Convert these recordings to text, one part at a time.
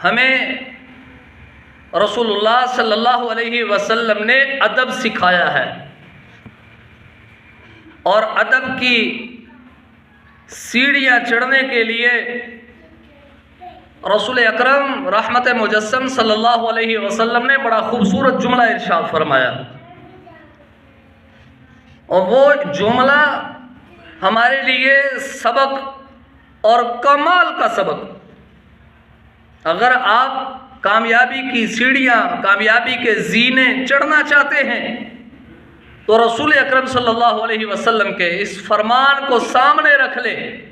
हमें रसूलुल्लाह सल्लल्लाहु अलैहि वसल्लम ने अदब सिखाया है और अदब की सीढ़ियाँ चढ़ने के लिए रसूल अकरम रहमत मुजस्सम सल्लल्लाहु अलैहि वसल्लम ने बड़ा खूबसूरत जुमला इरशाद फरमाया। और वो जुमला हमारे लिए सबक और कमाल का सबक। अगर आप कामयाबी की सीढ़ियाँ, कामयाबी के जीने चढ़ना चाहते हैं तो रसूल अकरम सल्लल्लाहु अलैहि वसल्लम के इस फरमान को सामने रख लें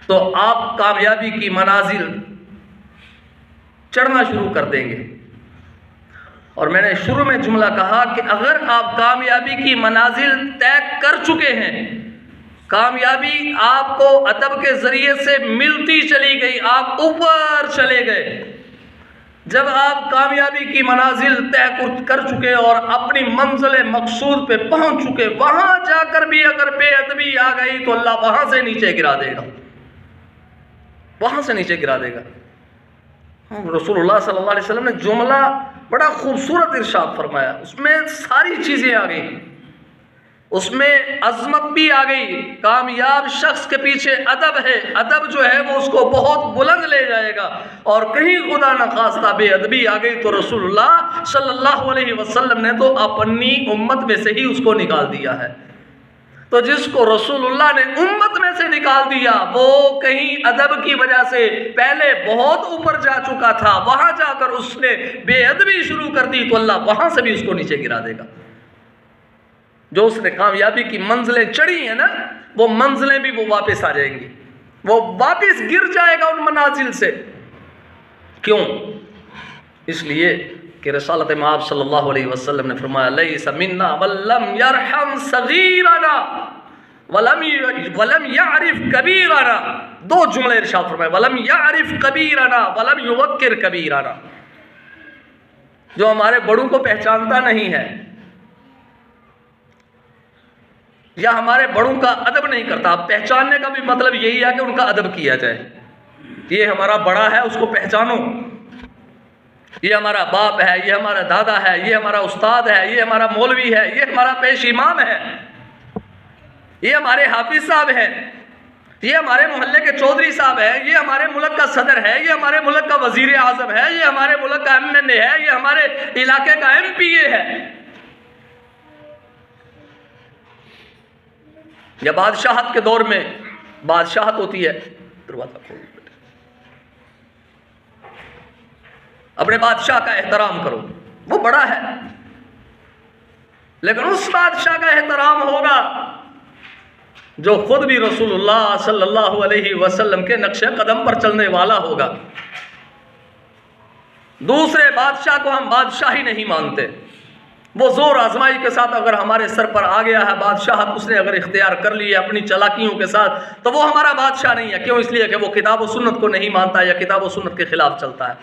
तो आप कामयाबी की मनाजिल चढ़ना शुरू कर देंगे। और मैंने शुरू में जुमला कहा कि अगर आप कामयाबी की मनाजिल तय कर चुके हैं, कामयाबी आपको अदब के ज़रिए से मिलती चली गई, आप ऊपर चले गए। जब आप कामयाबी की मनाजिल तय कर चुके और अपनी मंजिल मकसूद पे पहुंच चुके, वहां जाकर भी अगर बेअदबी आ गई तो अल्लाह वहां से नीचे गिरा देगा, वहां से नीचे गिरा देगा। रसूलुल्लाह सल्लल्लाहु अलैहि वसल्लम ने जुमला बड़ा खूबसूरत इरशाद फरमाया। उसमें सारी चीज़ें आ गई, उसमें अजमत भी आ गई। कामयाब शख्स के पीछे अदब है, अदब जो है वो उसको बहुत बुलंद ले जाएगा। और कहीं खुदा न खास्ता बेअदबी आ गई तो रसूलुल्लाह सल्लल्लाहु अलैहि वसल्लम ने तो अपनी उम्मत में से ही उसको निकाल दिया है। तो जिसको रसूलुल्लाह ने उम्मत में से निकाल दिया वो कहीं अदब की वजह से पहले बहुत ऊपर जा चुका था, वहां जाकर उसने बेअदबी शुरू कर दी तो अल्लाह वहां से भी उसको नीचे गिरा देगा। जो उसने कामयाबी की मंजिलें चढ़ी हैं ना, वो मंजिलें भी वो वापस आ जाएंगी, वो वापस गिर जाएगा उन मनाजिल से। क्यों? इसलिए कि रसूलत माब सल्लल्लाहु अलैहि वसल्लम ने फरमाया लैसा मिन्ना वल्लम यरहम सगीरना वलम यारिफ कबीरना। दो जुमले इरशाद फरमाए, वलम यारिफ कबीरना वलम युवक्किर कबीरना। जो हमारे बड़ों को पहचानता नहीं है या हमारे बड़ों का अदब नहीं करता। पहचानने का भी मतलब यही है कि उनका अदब किया जाए। ये हमारा बड़ा है, उसको पहचानो। ये हमारा बाप है, ये हमारा दादा है, ये हमारा उस्ताद है, ये हमारा मौलवी है, ये हमारा पेश इमाम है, ये हमारे हाफिज साहब हैं, ये हमारे मोहल्ले के चौधरी साहब है, ये हमारे मुल्क का सदर है, ये हमारे मुल्क का वजीर आजम है, ये हमारे मुल्क का MNA है, ये हमारे इलाके का MPA है। या बादशाहत के दौर में बादशाहत होती है, दरवाजा खोल, अपने बादशाह का एहतराम करो, वो बड़ा है। लेकिन उस बादशाह का एहतराम होगा जो खुद भी रसूलुल्लाह सल्लल्लाहु अलैहि वसल्लम के नक्शे कदम पर चलने वाला होगा। दूसरे बादशाह को हम बादशाह ही नहीं मानते। वो जोर आजमाई के साथ अगर हमारे सर पर आ गया है बादशाहत, उसने अगर इख्तियार कर ली है अपनी चालाकियों के साथ, तो वो हमारा बादशाह नहीं है। क्यों? इसलिए कि वो किताब और सुन्नत को नहीं मानता या किताब और सुन्नत के खिलाफ चलता है।